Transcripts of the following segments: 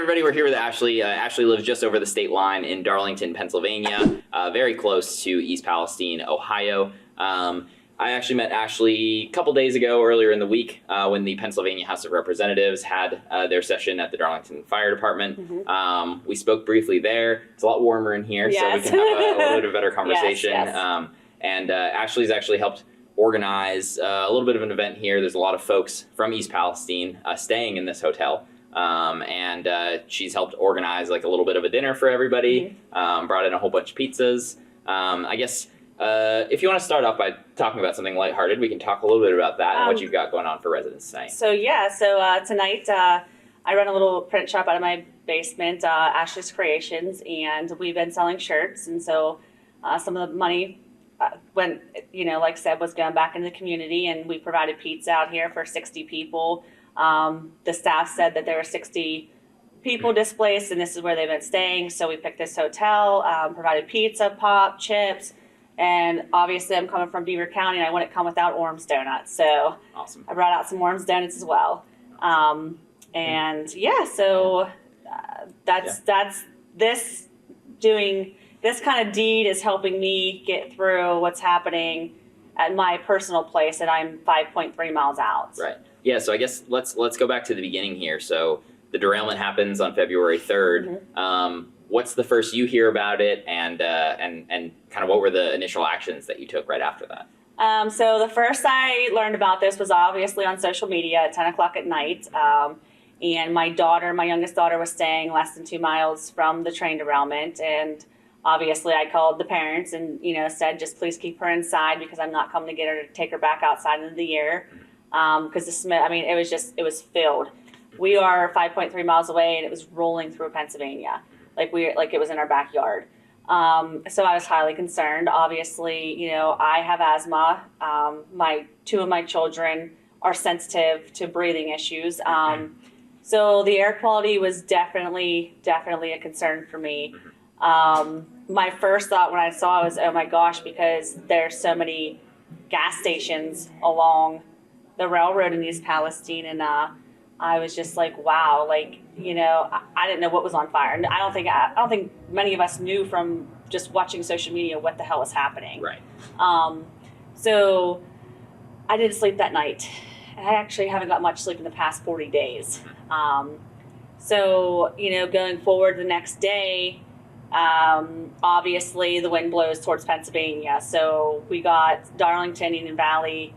everybody. We're here with Ashley. Ashley lives just over the state line in Darlington, Pennsylvania, very close to East Palestine, Ohio. I actually met Ashley a couple days ago, earlier in the week, when the Pennsylvania House of Representatives had their session at the Darlington Fire Department. Mm-hmm. We spoke briefly there. It's a lot warmer in here, so we can have a little bit of a better conversation. Yes. And Ashley's actually helped organize a little bit of an event here. There's a lot of folks from East Palestine staying in this hotel. And she's helped organize like a little bit of a dinner for everybody, mm-hmm. Brought in a whole bunch of pizzas. I guess if you want to start off by talking about something lighthearted, we can talk a little bit about that and what you've got going on for residents tonight. So tonight I run a little print shop out of my basement, Ashley's Creations, and we've been selling shirts. And so some of the money went, like I said, was going back into the community, and we provided pizza out here for 60 people. The staff said that there were 60 people displaced, and this is where they've been staying. So we picked this hotel, provided pizza, pop, chips, and obviously I'm coming from Beaver County, and I wouldn't come without Orm's Donuts. So awesome. I brought out some Orm's Donuts as well. That's this doing this kind of deed is helping me get through what's happening at my personal place, and I'm 5.3 miles out. Right. Yeah, so I guess let's go back to the beginning here. So the derailment happens on February 3rd. Mm-hmm. What's the first you hear about it, and kind of what were the initial actions that you took right after that? So the first I learned about this was obviously on social media at 10 o'clock at night. And my youngest daughter, was staying less than 2 miles from the train derailment. And obviously I called the parents and, said, just please keep her inside because I'm not coming to get her to take her back outside into the air. Because it was filled. We are 5.3 miles away, and it was rolling through Pennsylvania, like it was in our backyard. So I was highly concerned. Obviously, I have asthma. Two of my children are sensitive to breathing issues. So the air quality was definitely a concern for me. My first thought when I saw it was, oh my gosh, because there's so many gas stations along the railroad in East Palestine, and I was just like, wow, I didn't know what was on fire, and I don't think many of us knew from just watching social media what the hell was happening. Right. So I didn't sleep that night, and I actually haven't got much sleep in the past 40 days. So going forward the next day, obviously the wind blows towards Pennsylvania, so we got Darlington, Union Valley.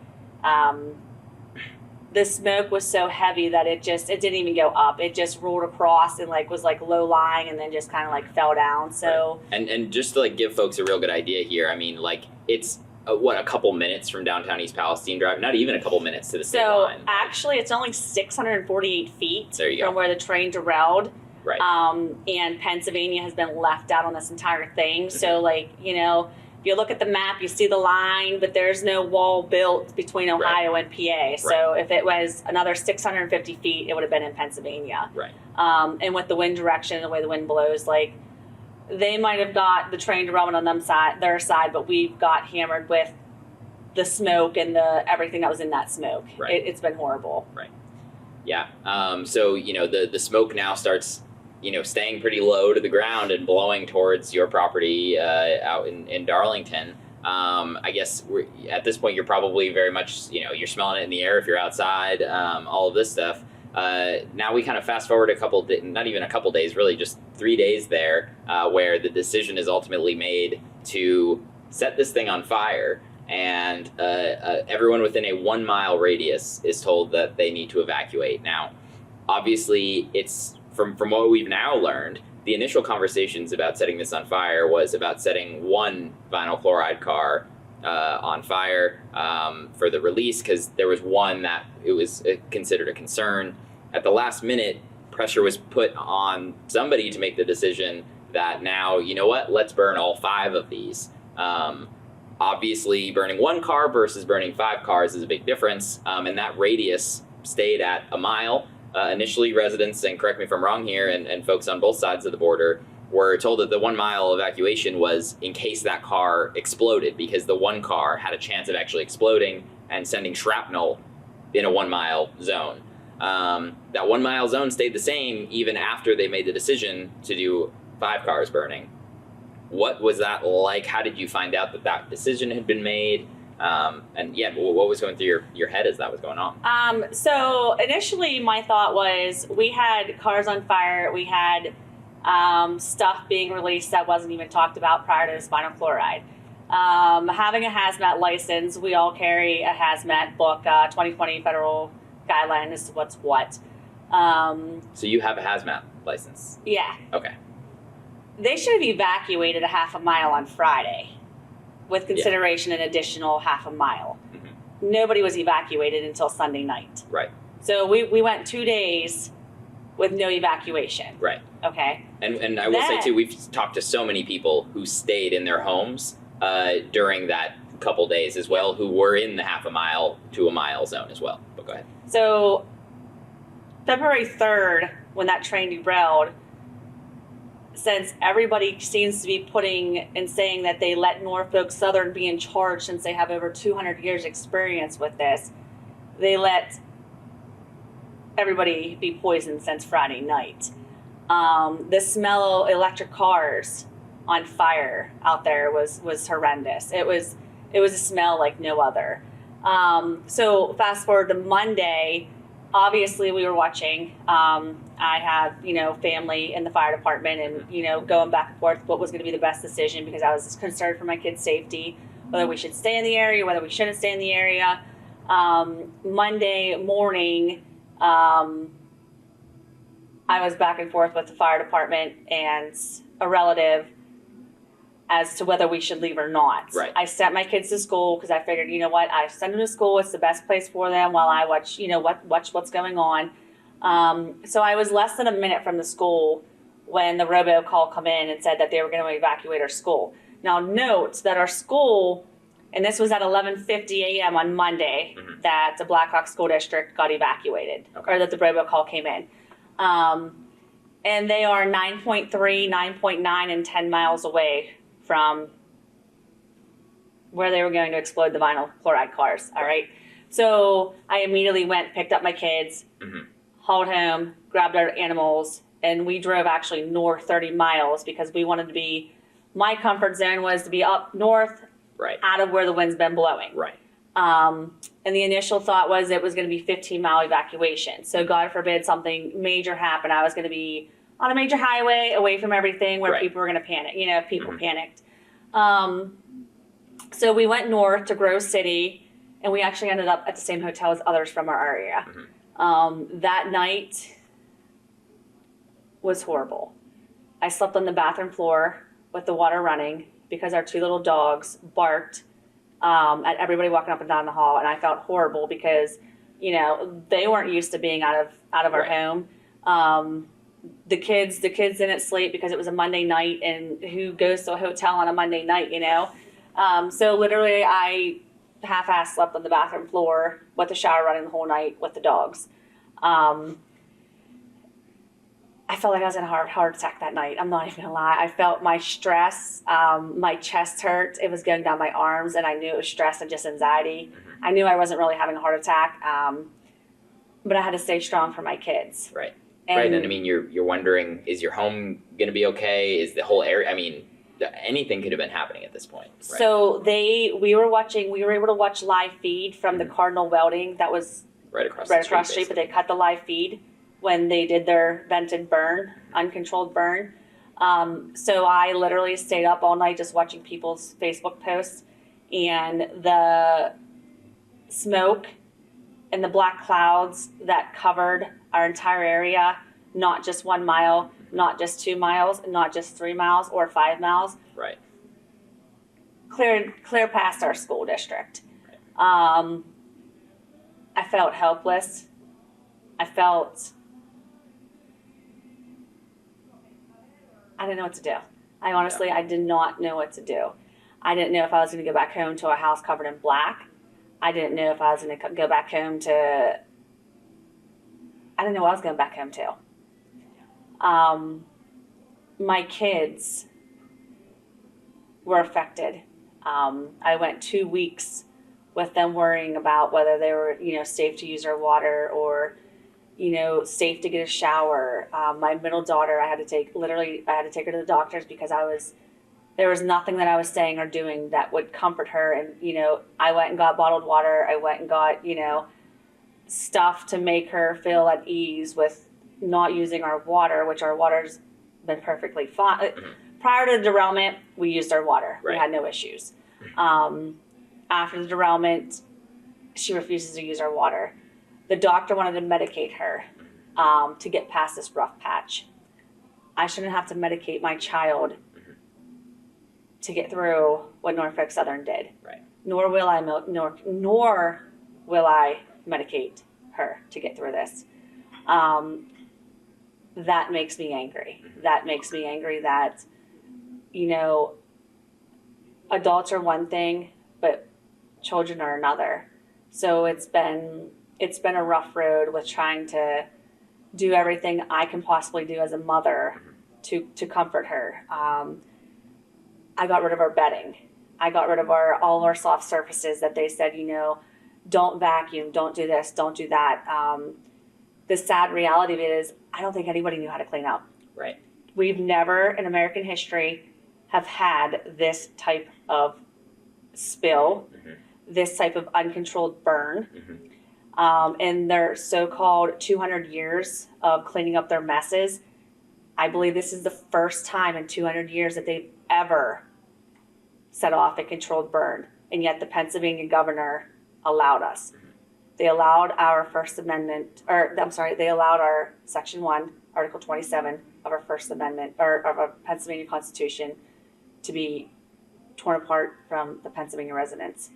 The smoke was so heavy that it didn't even go up. It just rolled across and was low lying, and then just kind of fell down. So right. And just to give folks a real good idea here, I mean, it's a couple minutes from downtown East Palestine drive, not even a couple minutes to the state line. So actually it's only 648 feet from where the train derailed. Right. And Pennsylvania has been left out on this entire thing. So if you look at the map, you see the line, but there's no wall built between Ohio and PA. So if it was another 650 feet, it would have been in Pennsylvania. Right. And with the wind direction and the way the wind blows, they might have got the train derailment on their side, but we've got hammered with the smoke and everything that was in that smoke. Right. It's been horrible. Right. Yeah. So the smoke now starts staying pretty low to the ground and blowing towards your property out in Darlington. I guess at this point you're probably very much, you're smelling it in the air if you're outside, all of this stuff. Now we kind of fast forward not even a couple days, really just 3 days there, where the decision is ultimately made to set this thing on fire. And everyone within a 1 mile radius is told that they need to evacuate. Now, obviously, it's from what we've now learned, the initial conversations about setting this on fire was about setting one vinyl chloride car on fire for the release, because there was one that it was considered a concern. At the last minute, pressure was put on somebody to make the decision that now, let's burn all 5 of these. Obviously, burning 1 car versus burning 5 cars is a big difference, and that radius stayed at a mile. Initially, residents, and correct me if I'm wrong here, and folks on both sides of the border were told that the 1 mile evacuation was in case that car exploded, because the one car had a chance of actually exploding and sending shrapnel in a 1 mile zone. That 1 mile zone stayed the same even after they made the decision to do 5 cars burning. What was that like? How did you find out that that decision had been made? And yeah, what was going through your head as that was going on? So initially my thought was we had cars on fire. We had stuff being released that wasn't even talked about prior to the spinal chloride. Having a hazmat license, we all carry a hazmat book, 2020 federal guideline as to what's what. So you have a hazmat license? Yeah. Okay. They should have evacuated a half a mile on Friday with consideration an additional half a mile. Mm-hmm. Nobody was evacuated until Sunday night. Right. So we went 2 days with no evacuation. Right. Okay. And I will say too, we've talked to so many people who stayed in their homes during that couple days as well, who were in the half a mile to a mile zone as well. But go ahead. So February 3rd, when that train derailed, since everybody seems to be putting and saying that they let Norfolk Southern be in charge since they have over 200 years experience with this, they let everybody be poisoned since Friday night. The smell of electric cars on fire out there was horrendous. It was a smell like no other. So fast forward to Monday, obviously we were watching. I have, family in the fire department and, going back and forth what was going to be the best decision because I was concerned for my kids' safety, whether we should stay in the area, whether we shouldn't stay in the area. Monday morning, I was back and forth with the fire department and a relative as to whether we should leave or not. Right. I sent my kids to school because I figured, I send them to school. It's the best place for them while I watch, watch what's going on. So I was less than a minute from the school when the robocall come in and said that they were going to evacuate our school. Now note that our school, and this was at 11:50 a.m. on Monday, mm-hmm. that the Blackhawk School District got evacuated, okay. or that the robocall came in. And they are 9.3, 9.9, and 10 miles away from where they were going to explode the vinyl chloride cars, all right? So I immediately went, picked up my kids, mm-hmm. hauled home, grabbed our animals, and we drove actually north 30 miles because we wanted to be, my comfort zone was to be up north, right. out of where the wind's been blowing. Right. And the initial thought was it was going to be 15-mile evacuation. So God forbid something major happened. I was going to be on a major highway away from everything where right. people were going to panic, if people mm-hmm. panicked. So we went north to Grove City, and we actually ended up at the same hotel as others from our area. Mm-hmm. That night was horrible. I slept on the bathroom floor with the water running because our 2 little dogs barked at everybody walking up and down the hall, and I felt horrible because, they weren't used to being out of our right. home. The kids didn't sleep because it was a Monday night, and who goes to a hotel on a Monday night, So literally I half-assed slept on the bathroom floor with the shower running the whole night with the dogs. I felt like I was in a heart attack that night. I'm not even gonna lie. I felt my stress, my chest hurt. It was going down my arms, and I knew it was stress and just anxiety. Mm-hmm. I knew I wasn't really having a heart attack, but I had to stay strong for my kids. Right. And I mean, you're wondering, is your home going to be okay? Is the whole area? I mean, anything could have been happening at this point. Right? So we were able to watch live feed from mm-hmm. the Cardinal Welding that was right across the street, but they cut the live feed when they did their vented burn, uncontrolled burn. So I literally stayed up all night just watching people's Facebook posts, and the smoke and the black clouds that covered our entire area, not just 1 mile, not just 2 miles, not just 3 miles or 5 miles. Right. Clear past our school district. Right. I felt helpless. I didn't know what to do. I did not know what to do. I didn't know if I was going to go back home to a house covered in black. I didn't know if I was going to go back home to... I didn't know what I was going back home to. My kids were affected. I went 2 weeks with them worrying about whether they were, safe to use our water or, safe to get a shower. My middle daughter, I had to take her to the doctors because there was nothing that I was saying or doing that would comfort her. And, I went and got bottled water. I went and got, stuff to make her feel at ease with not using our water, which our water's been perfectly fine. Mm-hmm. Prior to the derailment, we used our water. Right. We had no issues. After the derailment, she refuses to use our water. The doctor wanted to medicate her to get past this rough patch. I shouldn't have to medicate my child to get through what Norfolk Southern did. Right. Nor will I medicate her to get through this. That makes me angry. That makes me angry that, adults are one thing, but children are another. So it's been a rough road with trying to do everything I can possibly do as a mother to comfort her. I got rid of our bedding. I got rid of all our soft surfaces that they said, don't vacuum, don't do this, don't do that. The sad reality of it is I don't think anybody knew how to clean up. Right. We've never in American history have had this type of spill, this type of uncontrolled burn. And their so-called 200 years of cleaning up their messes. I believe this is the first time in 200 years that they've ever set off a controlled burn. And yet the Pennsylvania governor allowed us. They allowed our they allowed our Section 1, Article 27 of our First Amendment, or of our Pennsylvania Constitution to be torn apart from the Pennsylvania residents.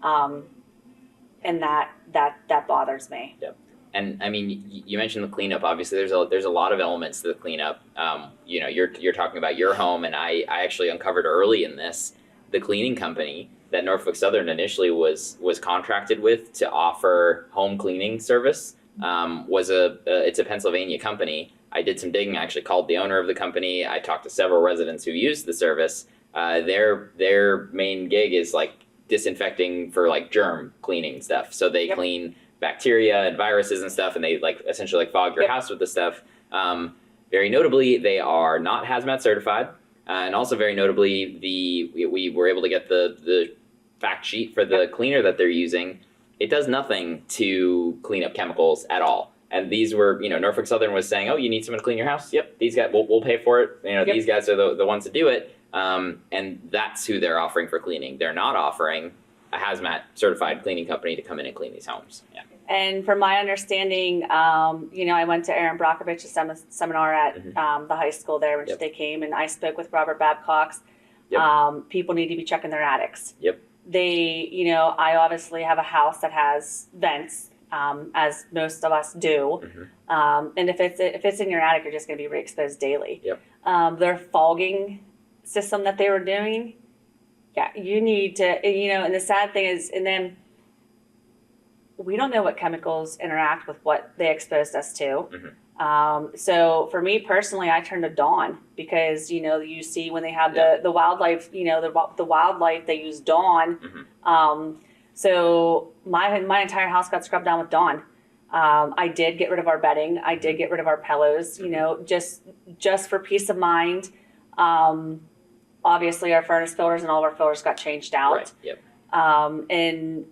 And that bothers me. Yep. And I mean, you mentioned the cleanup. Obviously, there's a lot of elements to the cleanup. You're talking about your home, and I actually uncovered early in this the cleaning company that Norfolk Southern initially was contracted with to offer home cleaning service. It's a Pennsylvania company. I did some digging. I actually called the owner of the company. I talked to several residents who used the service. Their main gig is like disinfecting for like germ cleaning stuff. So they clean bacteria and viruses and stuff, and they essentially fog your house with the stuff. Very notably, they are not hazmat certified, and also very notably, we were able to get the fact sheet for the cleaner that they're using. It does nothing to clean up chemicals at all. And these were, Norfolk Southern was saying, oh, you need someone to clean your house? Yep, these guys, we'll pay for it. These guys are the ones to do it. And that's who they're offering for cleaning. They're not offering a hazmat certified cleaning company to come in and clean these homes. Yeah. And from my understanding, I went to Aaron Brockovich's seminar at the high school there, which they came, and I spoke with Robert Babcock's. People need to be checking their attics. Yep. They, I obviously have a house that has vents, as most of us do. And if it's in your attic, you're just going to be re-exposed daily. Yep. Their fogging system that they were doing, you need to, and the sad thing is, and then we don't know what chemicals interact with what they exposed us to. So for me personally, I turned to Dawn because, you see when they have the wildlife, the wildlife, they use Dawn. So my entire house got scrubbed down with Dawn. I did get rid of our bedding. I did get rid of our pillows, just for peace of mind. Obviously our furnace filters and all of our filters got changed out. Right. Yep. And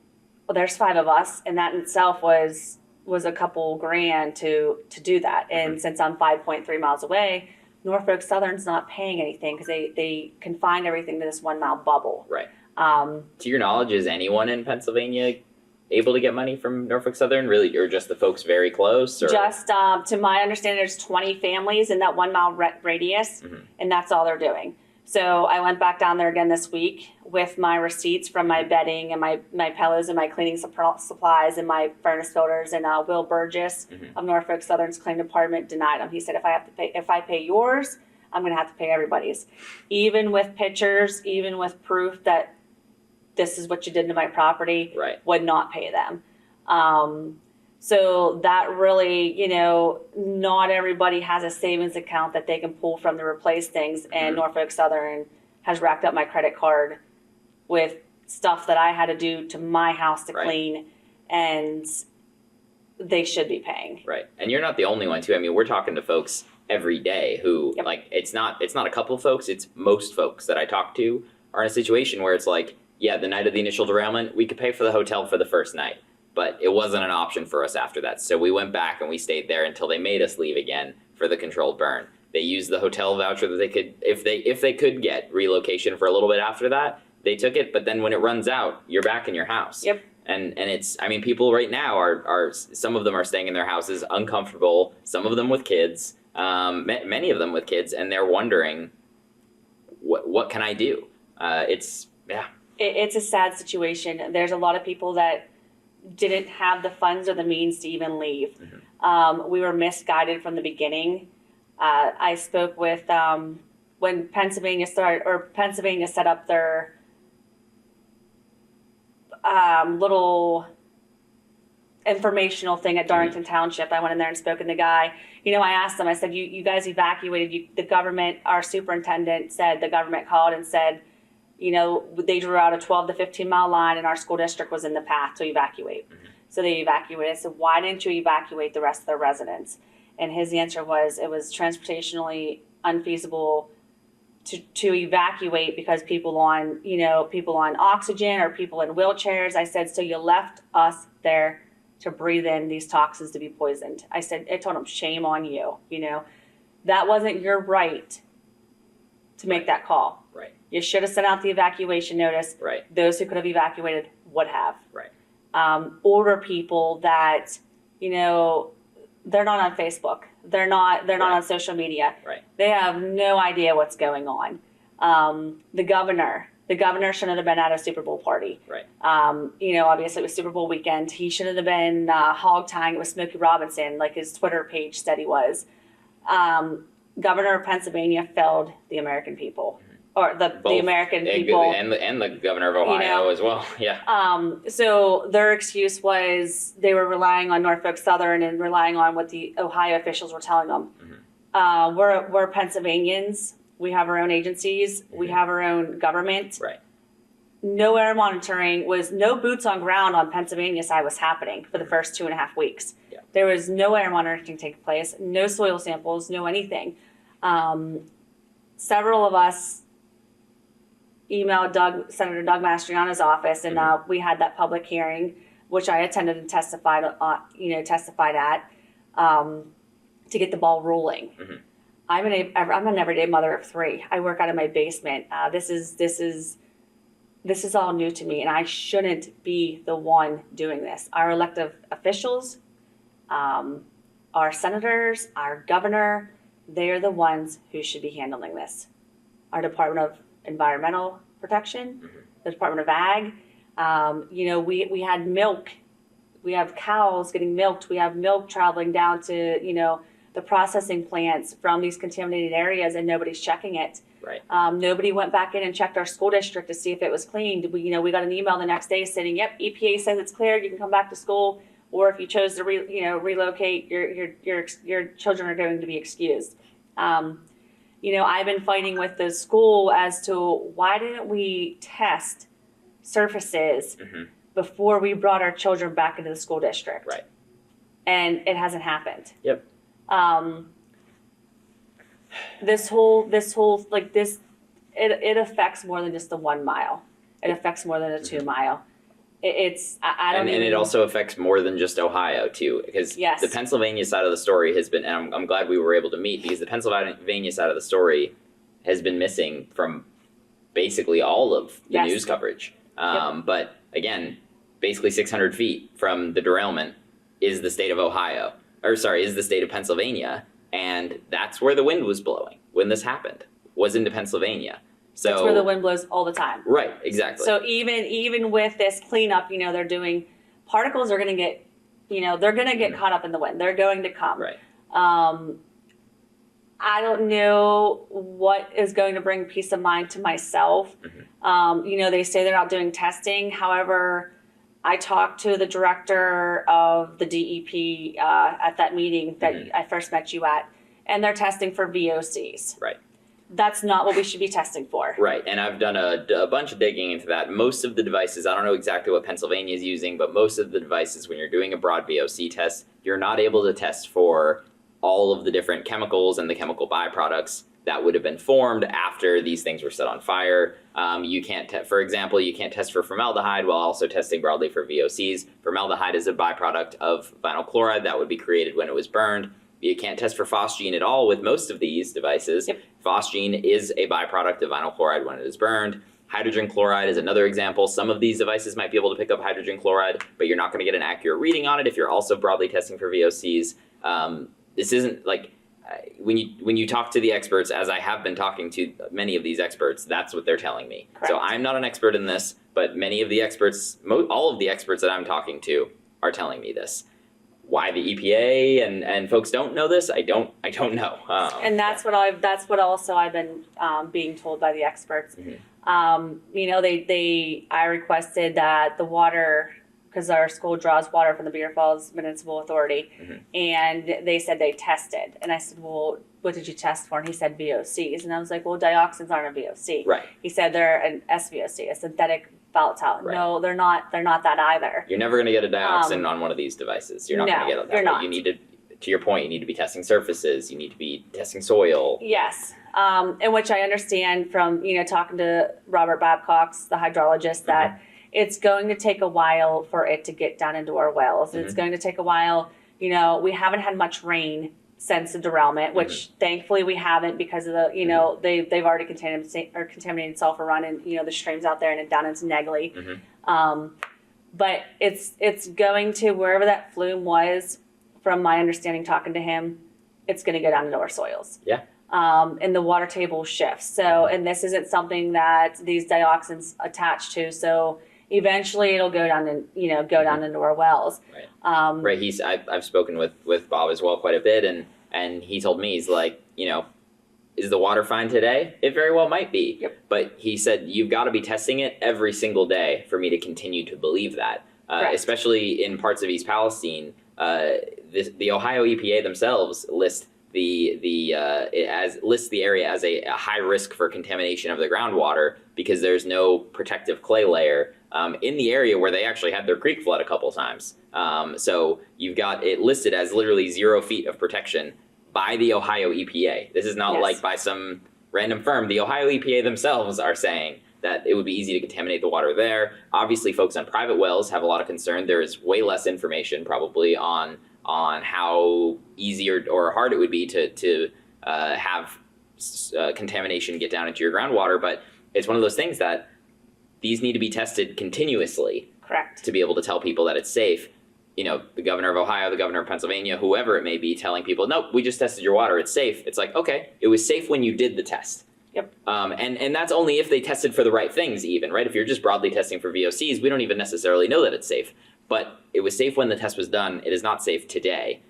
there's 5 of us, and that in itself was a couple grand to do that. And since I'm 5.3 miles away, Norfolk Southern's not paying anything because they confined everything to this 1 mile bubble. Right. To your knowledge, is anyone in Pennsylvania able to get money from Norfolk Southern, really, or just the folks very close? Or? Just to my understanding, there's 20 families in that 1 mile radius, and that's all they're doing. So I went back down there again this week with my receipts from my bedding and my pillows and my cleaning supplies and my furnace filters. And Will Burgess of Norfolk Southern's claim department denied them. He said, if I pay yours, I'm going to have to pay everybody's, even with pictures, even with proof that this is what you did to my property. Right. Would not pay them. So that really, not everybody has a savings account that they can pull from to replace things. And Norfolk Southern has racked up my credit card with stuff that I had to do to my house to clean. And they should be paying. Right. And you're not the only one too. I mean, we're talking to folks every day who like, it's not a couple folks, it's most folks that I talk to are in a situation where it's like, yeah, the night of the initial derailment, we could pay for the hotel for the first night, but it wasn't an option for us after that. So we went back and we stayed there until they made us leave again for the controlled burn. They used the hotel voucher that they could, if they could get relocation for a little bit after that, they took it. But then when it runs out, you're back in your house. Yep. And it's, I mean, people right now are some of them are staying in their houses uncomfortable, some of them with kids, many of them with kids, and they're wondering, what can I do? It's a sad situation. There's a lot of people that didn't have the funds or the means to even leave. Mm-hmm. We were misguided from the beginning. I spoke with when Pennsylvania set up their little informational thing at Darlington Township. I went in there and spoke to the guy. I asked them, I said, you guys evacuated, the government, our superintendent said, the government called and said, they drew out a 12 to 15 mile line and our school district was in the path to evacuate. Mm-hmm. So they evacuated. I said, why didn't you evacuate the rest of the residents? And his answer was, it was transportationally unfeasible to evacuate because people on oxygen or people in wheelchairs. I said, so you left us there to breathe in these toxins to be poisoned. I told him, shame on you. That wasn't your right to make that call. Right. You should have sent out the evacuation notice. Right. Those who could have evacuated would have. Right. Older people that, they're not on Facebook. They're not on social media. Right. They have no idea what's going on. The governor shouldn't have been at a Super Bowl party. Right. Obviously it was Super Bowl weekend. He shouldn't have been hog tying it with Smokey Robinson, like his Twitter page said he was. Governor of Pennsylvania failed the American people. Or the American people. And the governor of Ohio as well. Yeah. So their excuse was they were relying on Norfolk Southern and relying on what the Ohio officials were telling them. Mm-hmm. We're Pennsylvanians. We have our own agencies. Mm-hmm. We have our own government. Right. No air monitoring no boots on ground on Pennsylvania side was happening for the first 2.5 weeks. Yeah. There was no air monitoring taking place, no soil samples, no anything. Several of us emailed Senator Doug Mastriano's office, and we had that public hearing, which I attended and testified at, to get the ball rolling. Mm-hmm. I'm an everyday mother of 3. I work out of my basement. This is all new to me, and I shouldn't be the one doing this. Our elected officials, our senators, our governor, they're the ones who should be handling this. Our Department of Environmental Protection, mm-hmm. the Department of Ag. We had milk. We have cows getting milked. We have milk traveling down to, the processing plants from these contaminated areas, and nobody's checking it. Right. Nobody went back in and checked our school district to see if it was cleaned. We got an email the next day saying, "Yep, EPA says it's cleared. You can come back to school." Or if you chose to relocate, your children are going to be excused. I've been fighting with the school as to why didn't we test surfaces mm-hmm. before we brought our children back into the school district. Right. And it hasn't happened. Yep. This whole it affects more than just the 1 mile. It affects more than a 2 mile. And it also affects more than just Ohio too, because yes. the Pennsylvania side of the story has been, and I'm glad we were able to meet, because the Pennsylvania side of the story has been missing from basically all of the yes. news coverage. Yep. But again, basically 600 feet from the derailment is the state of is the state of Pennsylvania, and that's where the wind was blowing when this happened, was into Pennsylvania. So that's where the wind blows all the time. Right, exactly. So even with this cleanup, they're doing, particles are going to get, they're going to get caught up in the wind. They're going to come. Right. I don't know what is going to bring peace of mind to myself. Mm-hmm. They say they're not doing testing. However, I talked to the director of the DEP at that meeting that mm-hmm. I first met you at, and they're testing for VOCs. Right. that's not what we should be testing for. Right, and I've done a bunch of digging into that. Most of the devices, I don't know exactly what Pennsylvania is using, but most of the devices, when you're doing a broad VOC test, you're not able to test for all of the different chemicals and the chemical byproducts that would have been formed after these things were set on fire. You can't, for example, you can't test for formaldehyde while also testing broadly for VOCs. Formaldehyde is a byproduct of vinyl chloride that would be created when it was burned. You can't test for phosphine at all with most of these devices. Yep. Phosphine is a byproduct of vinyl chloride when it is burned. Hydrogen chloride is another example. Some of these devices might be able to pick up hydrogen chloride, but you're not going to get an accurate reading on it if you're also broadly testing for VOCs. This isn't like, when you talk to the experts, as I have been talking to many of these experts, that's what they're telling me. Correct. So I'm not an expert in this, but many of the experts, all of the experts that I'm talking to are telling me this. Why the EPA and folks don't know this, I don't know. And that's what I've been being told by the experts. Mm-hmm. You know, I requested that the water, because our school draws water from the Beaver Falls Municipal Authority, Mm-hmm. and they said they tested. And I said, well, what did you test for? And he said VOCs. And I was like, well, dioxins aren't a VOC. Right. He said they're an SVOC, a synthetic volatile. Right. No, they're not that either. You're never going to get a dioxin on one of these devices. You're not no, going to get it that you're way. not. You need to your point, you need to be testing surfaces. You need to be testing soil. Yes, and which I understand from, you know, talking to Robert Babcock's, the hydrologist, that it's going to take a while for it to get down into our wells. It's going to take a while. You know, we haven't had much rain since the derailment, which thankfully we haven't, because of the, you know, they've already contaminated Sulphur Run and, you know, the streams out there and down into Negley. But it's going to, wherever that flume was, from my understanding talking to him, it's going to go down into our soils. Yeah. And the water table shifts. So, and this isn't something that these dioxins attach to. So eventually it'll go down and, you know, go down into our wells. Right. Right. I've spoken with Bob as well quite a bit, and he told me, he's like, you know, is the water fine today? It very well might be. Yep. But he said, you've got to be testing it every single day for me to continue to believe that. Especially in parts of East Palestine, the Ohio EPA themselves list the area as a high risk for contamination of the groundwater because there's no protective clay layer in the area where they actually had their creek flood a couple times. So you've got it listed as literally 0 feet of protection by the Ohio EPA. This is not like by some random firm. The Ohio EPA themselves are saying that it would be easy to contaminate the water there. Obviously, folks on private wells have a lot of concern. There is way less information probably on how easy or hard it would be to have contamination get down into your groundwater. But it's one of those things that these need to be tested continuously. Correct. To be able to tell people that it's safe. You know, the governor of Ohio, the governor of Pennsylvania, whoever it may be, telling people, nope, we just tested your water, it's safe. It's like, okay, it was safe when you did the test. Yep. And that's only if they tested for the right things even, right? If you're just broadly testing for VOCs, we don't even necessarily know that it's safe. But it was safe when the test was done. It is not safe today.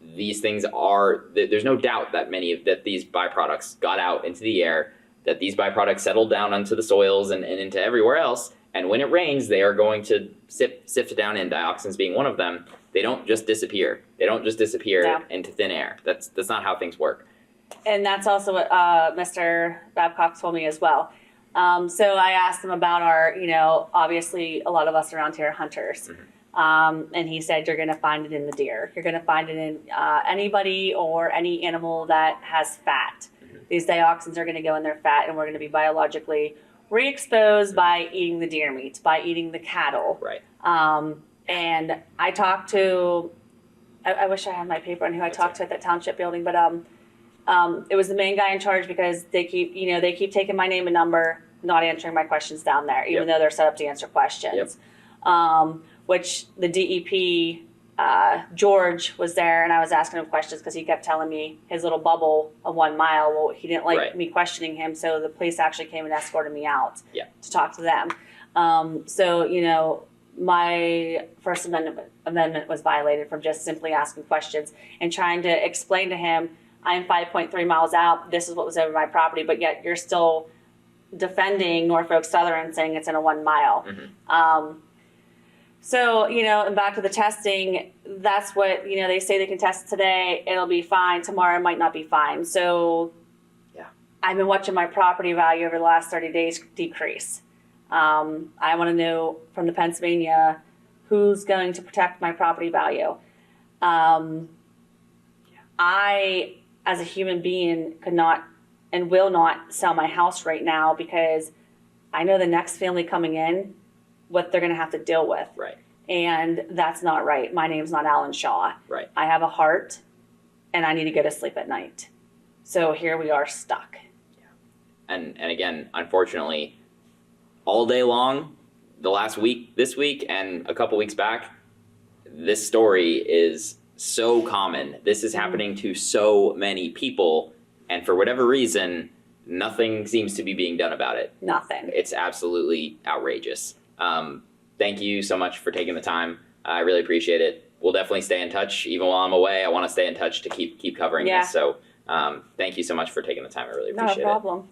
These things are, there's no doubt that that these byproducts got out into the air, that these byproducts settled down onto the soils and into everywhere else. And when it rains, they are going to sift down in, dioxins being one of them. They don't just disappear. They don't just disappear into thin air. That's not how things work. And that's also what Mr. Babcock told me as well. So I asked him about our, you know, obviously a lot of us around here are hunters. And he said, you're going to find it in the deer. You're going to find it in anybody or any animal that has fat. These dioxins are going to go in their fat, and we're going to be biologically re-exposed by eating the deer meat, by eating the cattle. Right. And I talked to, I wish I had my paper on who I talked to at that township building, but it was the main guy in charge, because they keep taking my name and number, not answering my questions down there, even though they're set up to answer questions. Which the DEP, George was there, and I was asking him questions because he kept telling me his little bubble of 1 mile. Well, he didn't like me questioning him, so the police actually came and escorted me out to talk to them. So, you know, my First Amendment was violated from just simply asking questions and trying to explain to him, I'm 5.3 miles out, this is what was over my property, but yet you're still defending Norfolk Southern, saying it's in a 1 mile. So, you know, and back to the testing, that's what, you know, they say they can test today, it'll be fine, tomorrow it might not be fine. So I've been watching my property value over the last 30 days decrease. I want to know from the Pennsylvania who's going to protect my property value. I, as a human being, could not and will not sell my house right now because I know the next family coming in, what they're going to have to deal with. Right. And that's not right. My name's not Alan Shaw. Right. I have a heart and I need to go to sleep at night. So here we are stuck. And again, unfortunately, all day long, the last week, this week, and a couple weeks back, this story is so common. This is happening to so many people, and for whatever reason, nothing seems to be being done about it. Nothing. It's absolutely outrageous. Thank you so much for taking the time. I really appreciate it. We'll definitely stay in touch. Even while I'm away, I want to stay in touch to keep covering Yeah. this. So thank you so much for taking the time. I really appreciate it. Not a problem.